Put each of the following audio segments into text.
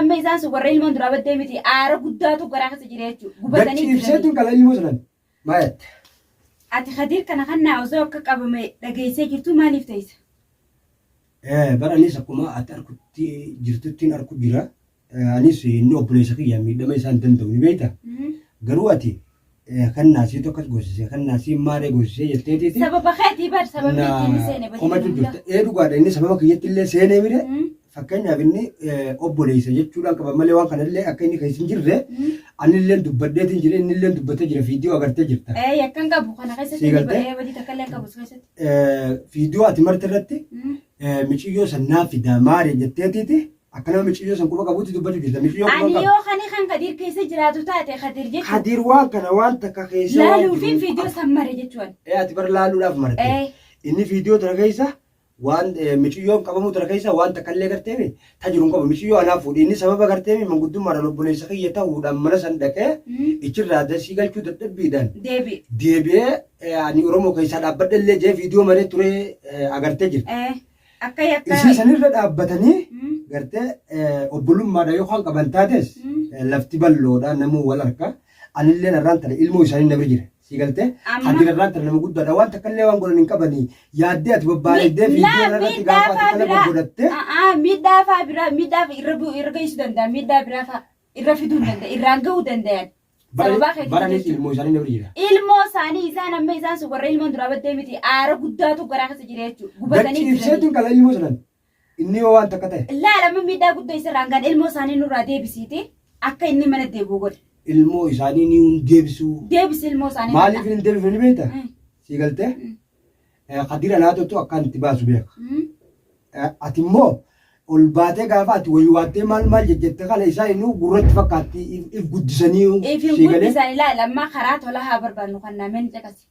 amma isaan sun warra ilmoon duraa baddee miti aara guddaatu garaa keessa jira jechuudha. Gubatanii ibseetiin kala ilmoo sanan maayet. Ati Khadiir kana kannaa osoo akka qabame dhageessee jirtu maaliif ta'isa? Bara anis akkuma ati arkutti jirtuttiin arku jira. Anis inni obboleessa kiyya miidhama isaan danda'u ni beekta. Garuu ati kan naasii tokko goosisee kan naasii maaree goosisee jetteetiiti. Sababa keetii bar sababni ittiin seene badii. Komatu jirta. Dhugaadha inni sababa kiyyatti illee seenee mire. Fakkeenyaaf inni obboleessa jechuudhaan qaba malee waan kanallee akka inni keessa hin jirre anillee dubbadheetiin jire innillee dubbatee jira fiidiyoo agartee jirta. Yakkan qabu kana keessatti badii takkallee qabu keessatti. Fiidiyoo ati marti irratti miiciyyoo sannaa fidaa maaree jetteetiiti. Akkana miiciyyoo san quba qabuutti dubbatu jirta. Miiciyyoo quba qabu. Ani yoo kan Khadiir keessa jiraatu taate Khadiir jechuudha. Khadiir waan kana waan takka keessa. Laaluu fi fiidiyoo san mare jechuudha. Ati bara laaluudhaaf marte. Inni fiidiyoo tana keessa waan miiciyyoon qabamu tana keessa waan takkallee garteemi tajiruun qabu miiciyyoo anaaf fuudhi inni sababa garteemi manguddummaadhaan obboleessa kiyya ta'uudhaan mana san dhaqee ichirraa dasii galchuu dadhabbiidhaan deebi'ee ani Oromoo keessaa dhaabbadha illee jee fiidiyoo malee ture agartee jirti. Akka yakka. Isii sanirra dhaabbatanii gartee obbolummaadhaan yookaan qaban taates lafti bal'oodhaa namuu wal harka anillee narraan tana ilmoo isaanii nabir jira. Sigalte Khadiir irraa tan nama guddaadha waan takkallee waan godhan hin qabanii yaaddee ati babbaareeddee fiidiyoo irratti gaafa ati kana goggodatte miidhaa fa'aa biraa miidhaa irra geessuu danda'a miidhaa biraa fa'aa irra fiduu danda'a irraan gahuu danda'an. Baranis ilmoo isaanii nabir jira. Ilmoo isaanii isaan amma isaan sun warra ilmoon duraa baddee miti aara guddaatu garaa keessa jira jechuudha. Gubatanii jiranii. Ibseetiin kala ilmoo sanan inni yoo waan takka ta'e. Laalama miidhaa guddaa isarraan kan ilmoo isaanii nurraa deebisiiti akka inni mana deebi'u godhe. Ilmoo isaanii ni deebisu. Deebisi ilmoo isaanii. Maaliif hin deebisu ni beekta? Sigalte Khadiir alaatottu akkaan itti baasu beeka. Ati immoo ol baatee gaafa ati wayii waattee maal jette kana isaa inni gurratti fakkaatti if guddisanii. If guddisanii laalammaa karaa tola haa barbaannu kan namni caqasi.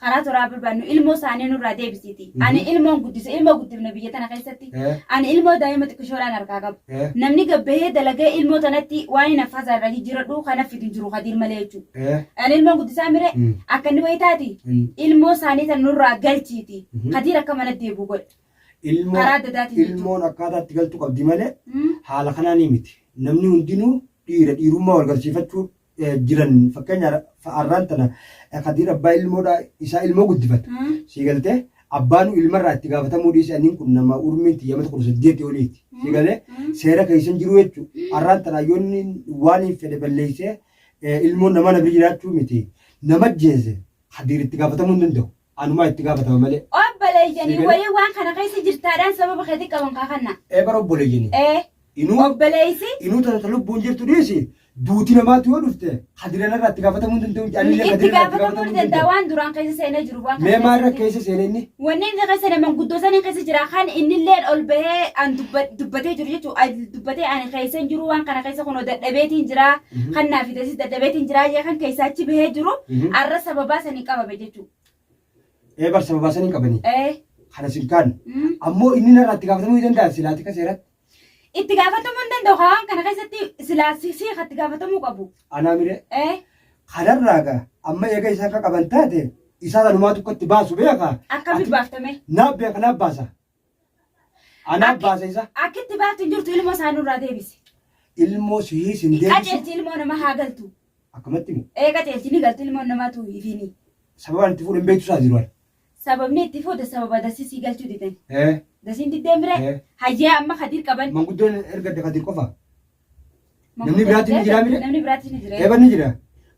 Karaa tola haa barbaannu ilmoo isaanii nurraa deebisiiti. Ani ilmoon guddise ilmoo guddifne biyya tana keessatti. Ani ilmoo daa'ima xiqqishoodhaan harkaa qabu. Namni gabbahee dalagee ilmoo tanatti waan hin affaasaa irra jijjiiradhu kan affitu jiru Khadiir malee jechuudha. Ani ilmoon guddisaa mire akka inni wayii taati ilmoo isaanii tan nurraa galchiiti. Khadiir akka mana deebi'u godhe. Ilmoon akkaataatti galtu qabdi malee haala kanaan miti. Namni hundinuu dhiirummaa wal garsiifachuu jiran fakkeenyaaf har'aan tana Khadiir abbaa ilmoodhaa isaa ilmoo guddifata. Siigaltee abbaan ilmarraa itti gaafatamuu dhiisanii kun nama urmiin tiyyama 18 oliiti. Siigalee seera keessan jiru jechuudha. Har'aan tana yoonni waan hin fedhe balleessee ilmoon nama nabi jiraachuu miti. Nama jeese Khadiir itti gaafatamuu hin danda'u. Anumaa itti gaafatama malee. Obboleeyyanii walii waan kana keessa jirtaadhaan sababa keetii qaban kaafannaa. Bara obboleeyyanii. Obboleessi. Inuu tana lubbuun jirtu dhiisi. Duuti namaatu yoo dhufte Khadiir irraa itti gaafatamuu hin danda'u. Itti gaafatamuu ni danda'a waan duraan keessa seenee jiru waan. Mee maal irra keessa seenee inni? Wanni inni keessa seenee guddoo sanii keessa jira kan innillee ol bahee an dubbatee jiru jechuudha. Dubbatee ani keessa hin jiru waan kana keessa kunoo dadhabeetiin jira. Kan naaf hidhasi dadhabeetiin jira kan keessa achi bahee jiru har'a sababaa sanii qabame jechuudha. Bar sababaa sanii qabanii. Kana sinkaan. Ammoo inni narraa itti gaafatamuu ni danda'a silaati ka seeratti. Itti gaafatamuu hin danda'u waan kana keessatti silaasii itti gaafatamuu qabu. Anaa mire. Kanarraa gaa amma eega isaa akka qaban taate isaa sanumaa tokkotti baasu beeka. Akkamitti baaftame? Naaf beeka naaf baasa. Anaaf baasa isa. Akkitti baafti hin jirtu ilmoo isaanirraa deebisi. Ilmoo sihiis hin deebisu. Qaceelchi ilmoo namaa haa galtu. Akkamatti moo? Qaceelchi ni galtu ilmoo namaatu hiifini. Sababaan itti fuudhan beektu isaa jiru. Sababni itti fuudhe sababa dasisii galchuu didan. Dasiin diddeen bire hayyee amma Khadiir qaban. Manguddoon erga Khadiir qofa. Namni biraatti ni jira mire. Namni biraatti ni jira. Eeban ni jira.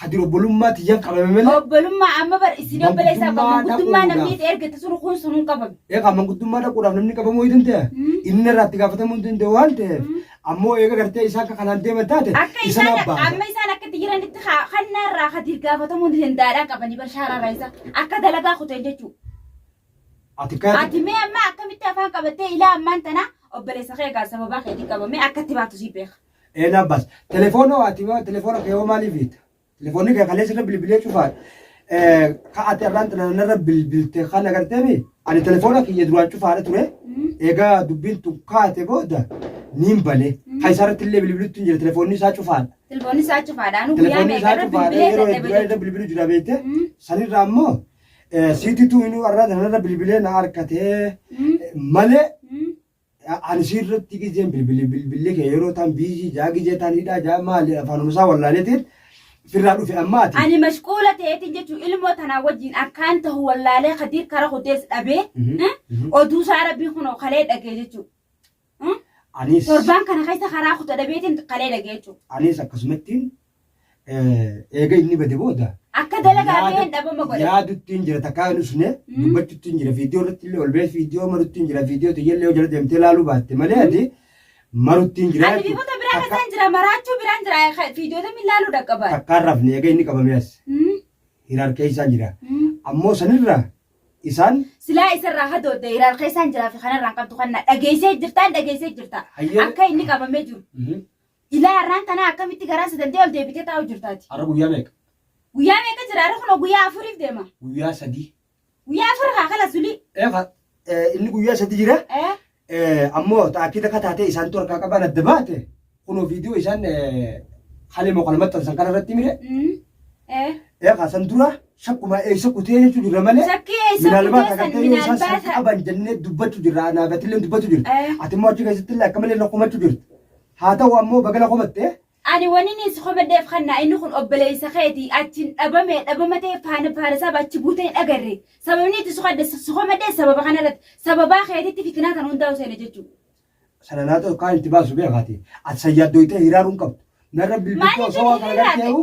Khadiir obbolummaa tiyyaan qabame malee. Obbolummaa amma bar isin obboleessaa qabu manguddummaa namni ergate sun kun sun qabame. Eegaa manguddummaa dhaquudhaaf namni qabamuu hin danda'e. Inni irraa itti gaafatamuu hin danda'u waan ta'eef. Ammoo eega gartee isaa akka kanaan deeman taate. Akka amma isaan akka jiranitti kannaarraa Khadiir gaafatamuu hin danda'aadhaan qabanii bashaaraarraa isa akka dalagaa kuteen jechuudha. Ati mee amma akkamitti afaan qabattee ilaa ammaan tana obboleessa kee egaa sababaa keetii qabame akkatti baatu si beeka. Nabbas telefoona ati telefoona kee yoo maaliif hiita? Telefoonni kee kaleessa irra bilbilee cufaadha. Ka'aati irraan tana narra bilbilte kan agarteemi ani telefoona kiyya duraan cufaadha ture. Egaa dubbiin tun kaate booda niin bane. Kan isaarratti illee bilbilutti hin jira telefoonni isaa cufaadha. Telefoonni isaa cufaadha. Telefoonni isaa cufaadha yeroo hedduu irra bilbiluu jira beekte. Sanirraa ammoo siitituu inuu irraa tanarra bilbilee na harkatee malee ani sirriitti gizeen bilbilli kee yeroo ta'an biizii jaa gizee ta'anidha jaa maali afaanuma isaa wallaaleetiin firraa dhufe ammaati. Ani mashquula ta'eetiin jechuun ilmoo tanaa wajjin akkaan ta'u wallaalee Khadiir kara hudees dhabee oduu isaa rabbiin kun kalee dhagee jechuudha. Anis torbaan kana keessa karaa kutaa dhabeetiin kalee dhagee jechuudha. Anis akkasumattiin eega inni bade booda. Akka dalagaa ta'een dhabama godhe. Yaaduttiin jira takkaa inni sune dubbachuuttiin jira viidiyoo irratti illee ol bees viidiyoo maruttiin jira viidiyoo tiyyallee jala deemtee ilaaluu baatte malee ati maruttiin jira. Ani bifoota biraa keessaan jira maraachuu biraan jira viidiyoo tammi ilaaluu dhaqqaba. Takkaan rafne eega inni qabame as. Hiraarkee isaan jira. Ammoo sanirraa isaan. Silaa isarraa hadoodde hiraarkee isaan jiraa fi kanarraan qabdu kanna dhageessee jirta. Akka inni qabamee jiru. Ilaa har'aan tanaa akkamitti garaa sadantee ol deebitee taa'u jirtaati. Har'a guyyaa meeqa? Guyyaa meeqa jira? Har'a kun guyyaa afuriif deema. Guyyaa 3. Guyyaa afur haa kala suli. Inni guyyaa 3 jira. Ammoo taakida kataatee isaan harkaa qaban adda baate kunoo viidiyoo isaan halee moo qalmattan san kana irratti mire. San dura shakkuma eessa kutee jechuun jira malee. Shakkii eessa kutee san minaalbaata qaban jennee dubbachuu jirra. Anaabatillee dubbachuu jirta. Ati immoo achi keessatti illee akka malee lakkumachuu jirta. Haa ta'u ammoo baga lakkumattee. Ani wani ni sokomaddeef kannaa inni kun obboleessa keetii achiin dhabamatee faana saba achi buutee dhagarre sababni itti sokomaddee sababa kanarratti sababaa keetitti fitinaa kan hundaa'u seene jechuudha. Sana naa ta'u kaan itti baasu beekaati ati sayyaaddoo itee hiraaruun qabdu narra bilbiltuu osoo waan kana galtee'u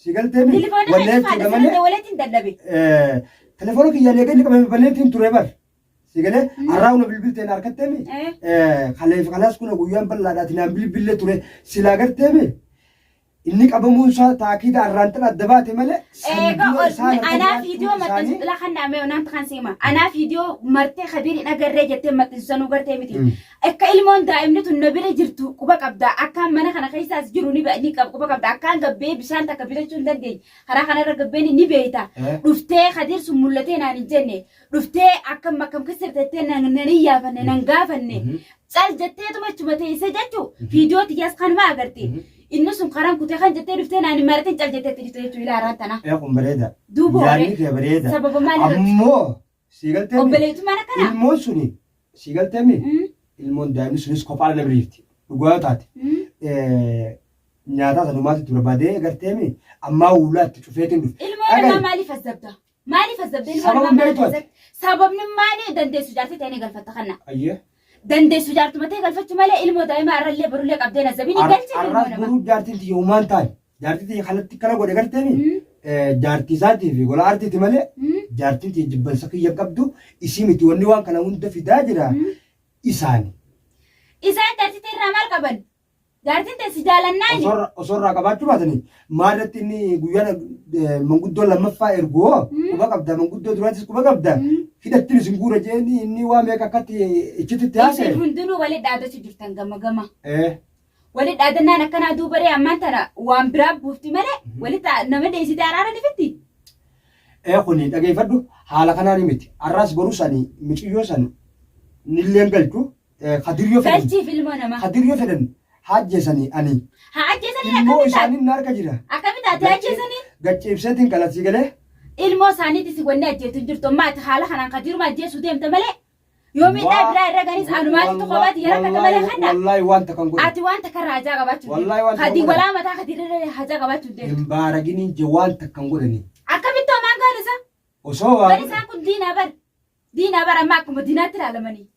si galtee mi wallee jechuudha malee waleetiin dadhabe. Telefoona kiyyaan eega inni qabame balleetiin ture bar si galee har'aa una bilbilteen harkattee mi kaleef kalaas kuna guyyaan bal'aadhaati naan bilbillee ture silaa gartee mi. Inni qabamuun isaa taakida arraantan adda baate malee. Anaa viidiyoo maxxansu la kannaa mee onaan kan seema. Anaa viidiyoo martee Khadiir hin agarree jettee maxxansisanuu gartee miti. Akka ilmoon daa'imni tun na bira jirtu quba qabda. Akkaan mana kana keessaas jiru ni quba qabda. Akkaan gabbee bishaan takka bitachuu hin dandeenye. Karaa kanarra gabbeen ni beeyta. Dhuftee Khadiir sun mul'atee naan hin jenne. Dhuftee akkam kasirtettee nan iyyafanne nan gaafanne. Cal jetteetuma achuma teessee jechuu viidiyoo xiyyaas kanuma agarte. Inni sun karaan kutee kan jettee dhuftee naan maratiin cal jettee dhufte jechuudha ilaaraan tana. Kun bareeda. Duuba yaadni kee bareeda. Sababa maaliirratti? Ammoo siigaltee obboleetummaan akkana. Ilmoon suni siigaltee mi ilmoon daa'imni sunis kophaa na biriifti dhugaa taate. Nyaataa sanumaatti barbaadee gartee mi ammaa uulaatti cufeetiin dhufte. Ilmoon namaa maaliif asabda? Maaliif asabda ilmoon namaa maaliif asabda? Sababni maali dandeessu jaartii ta'anii galfatta kana. Ayyee. Dandeessu jaartumatee galfachuu malee ilmoo daa'ima irrallee barullee qabdee nazabiin hin galchine ilmoo namaa. Arraas jaartiin tiyya uumaan taane jaartiin tiyya kanatti kana godhe garteemi jaartii isaatii fi gola artiiti malee jaartiin tiyya jibbansa kiyya qabdu isii miti wanni waan kana hunda fidaa jira isaani. Isaan jaartii irraa maal qaban? Jaartiin teessi jaalannaani. Osoo irraa qabaachuu baatanii maalirratti inni guyyaan manguddoo lammaffaa ergoo quba qabda manguddoo duraatis quba qabda. Hidhattiin isin guura jeeni inni waa meeqa akkatti ichititti haasa'e. Isin hundinuu waliin dhaadachuu jirtan gama. Waliin dhaadannaan akkanaa duubaree ammaan tana waan biraa buufti malee waliin nama deessitee araara dhifitti. Kuni dhageeffadhu haala kanaan miti. Arraas boruu sanii miciyyoo san nilleen galchu Khadiir fedhan. Galchiif ilmoo namaa. Khadiir fedhan hajjeesanii ani. Hajjeesanii ilmoo isaanii na harka jira. Akkamitti ati hajjeesanii? Gacheebseetiin qalasii galee. Ilmoo isaaniitis wanni ajjeetu jirtu maati haala kanaan Khadiiruma ajjeesuu deemte malee yoo miidhaa biraa irra ganis anumaatitu kophaati yeroo akka malee kanna. Wallaahi wanta kan godhe. Ati wanta kan raajaa qabaachuu deemte. Wallaahi wanta kan godhe. Walaa mataa Khadiir irra raajaa qabaachuu deemte. Hin baaraginiin je wanta kan godhani. Akkamitti homaan gaadisa? Osoo waa. Bari isaan kun diinaa bar amma akkuma diinaatti ilaalamanii.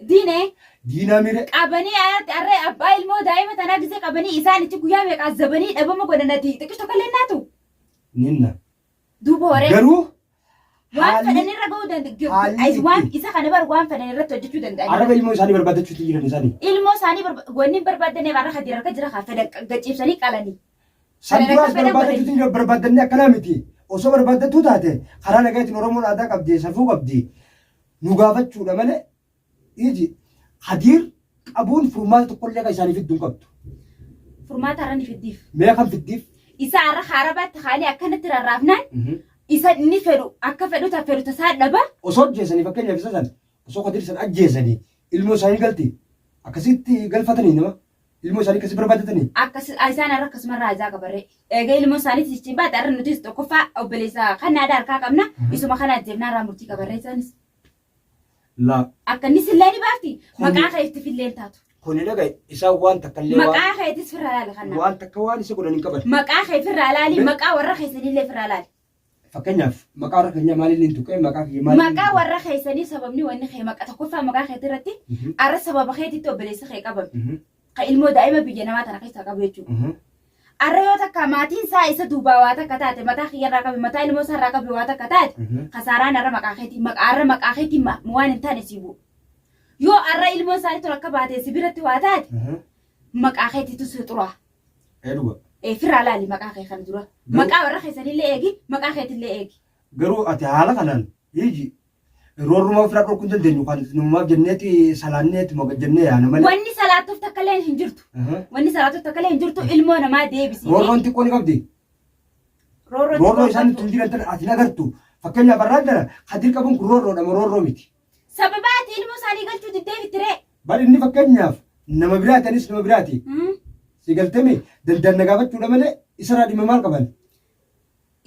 Diinee. Diinaa mire. Qabanii arree abbaa ilmoo daa'ima tanaa gisee qabanii isaan itti guyyaa meeqaa zabanii dhabama godhanati xiqqishoo kallennaatu. Ninna. Duuba horee. Garuu. Waan fedhan irra gahuu danda'u. Waan isa kana bar waan fedhan irratti hojjechuu danda'an. Arraba ilmoo isaanii barbaadachuutti jiran isaanii. Ilmoo isaanii wanni barbaadannee warra Khadiir harka jira kaa fedhan gachiibsanii qalanii. Sanduuqas barbaadachuutti barbaadannee akkanaa miti. Osoo barbaaddattuu taate karaa nagaatiin Oromoon aadaa qabdi safuu qabdi. Nu gaafachuudha malee iji Khadiir qabuun furmaata tokkollee kan isaanii fidduu qabdu. Furmaata har'a ni fiddiif. Mee kan fiddiif? Isa har'a harabaatti haalee akkanatti rarraafnaan isa inni fedhu akka fedhu tasaa dhaba. Osoo ajjeesanii fakkeenyaaf isa san osoo Khadiir san ajjeesanii ilmoo isaanii galti akkasitti galfatanii nama ilmoo isaanii akkasii barbaadatanii. Isaan har'a akkasuma raajaa qabarree egaa ilmoo isaanii sichi baate har'a nuti tokkoffaa obboleessa kan aadaa harkaa qabna isuma kana ajjeefnaa irraa murtii qabarree isaanis. لا أكني سلاني بافتي مقا خيفتي في الليل تاتو كوني لقى إساو وان تكلم مقا خيتي سفر على خنا وان تكواني سكون نكبر مقا خيفر على لي مقا ورا خيسني اللي فر على فكنياف مقا ورا كنيا مالي لين توكي مقا كي مالي مقا ورا خيسني سببني واني خي مقا تكوفا مقا خيتي رتي أرى سبب خيتي تو بليس خي قبل ilmoo daa'ima biyya namaa tana keessa qabu jechuudha. Arra yoo takka maatiin isaa isa duubaa waa takka taate mataa kiyyarraa qabe mataa ilmoo isaarraa qabe waa takka taate kasaaraan arra maqaa keetii waan hin taane si bu'u. Yoo arra ilmoo isaanii tun akka baatee si biratti waa taate maqaa keetiitu si xuraa. Firraa laali maqaa kee kana dura. Maqaa warra keessanillee eegi maqaa keetillee eegi. Garuu ati haala kanaan hiiji. Rooruma ofirraa dhorkuun dandeenyu kan numumaaf jenneeti salaanneeti moga jennee yaana malee. Wanni salaatuuf takka illee hin jirtu. Wanni salaatuuf takka illee hin jirtu ilmoo namaa deebisii. Roorroon xiqqoo ni qabdi. Roorroo isaan ittiin jiran ati agartu. Fakkeenyaaf barraan dara hadir qabuun kun roorroodha roorroo miti. Sababa ati ilmoo isaanii galchuu diddee bittiree. Bal inni fakkeenyaaf nama biraatanis nama biraati. Si galtame dandanna gaafachuudha malee isarraa dhimma maal qaban?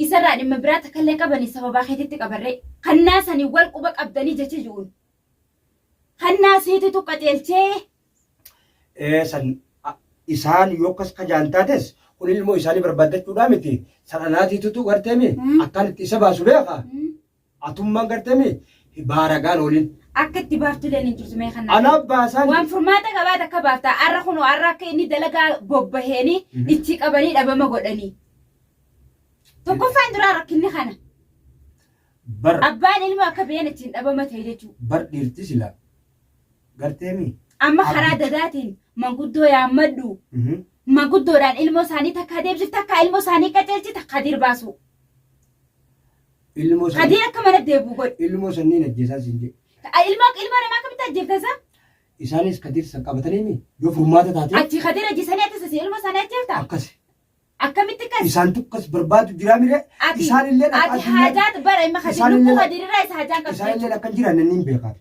Isarraa dhimma biraa takka illee qabanii sababa keetitti qabarree. Kannaa sanii wal quba qabdanii jecha jiruun. Kannaa seetitu qajeelchee. San isaan yoo akkas kajaan taates kun ilmoo isaanii barbaaddachuudhaa miti. Sananaatiitutu garteemi akkaan itti isa baasu beeka. Atummaan garteemi baaragaan ooliin. Akka itti baaftu leen hin jirtu mee kannaa. Anaaf baasaan. Waan furmaata qabaata akka baaftaa arra kunoo arra akka inni dalagaa bobbaheenii itti qabanii dhabama godhanii. Tokkoffaan duraa rakkinni kana. Abbaan ilmoo akka biyyan ittiin dhabama ta'e jechuudha. Bar dhiirti sila. Garteemi. Amma karaa dadaatiin manguddoo yaammadhu. Manguddoodhaan ilmoo isaanii takka deebisif takka ilmoo isaanii qajeelchi takka dirbaasu. Ilmoo isaanii. Kadir akka mana deebi'u godhu. Ilmoo sanniin ajjeesaa siin jedhu. Ilmoo namaa akkamitti ajjeeftasa? Isaanis kadir san qabatanii yoo furmaata taate. Achi kadir ajjeesanii akkasii ilmoo isaanii ajjeefta? Akkasi. Akkamitti akkas? Isaan tukkas barbaadu jiraa mire. Isaan illee ati haajaat bara imma kadir lubbuu kadirirraa isa haajaan qabdu. Isaan illee akka jiran nanniin beekaatu.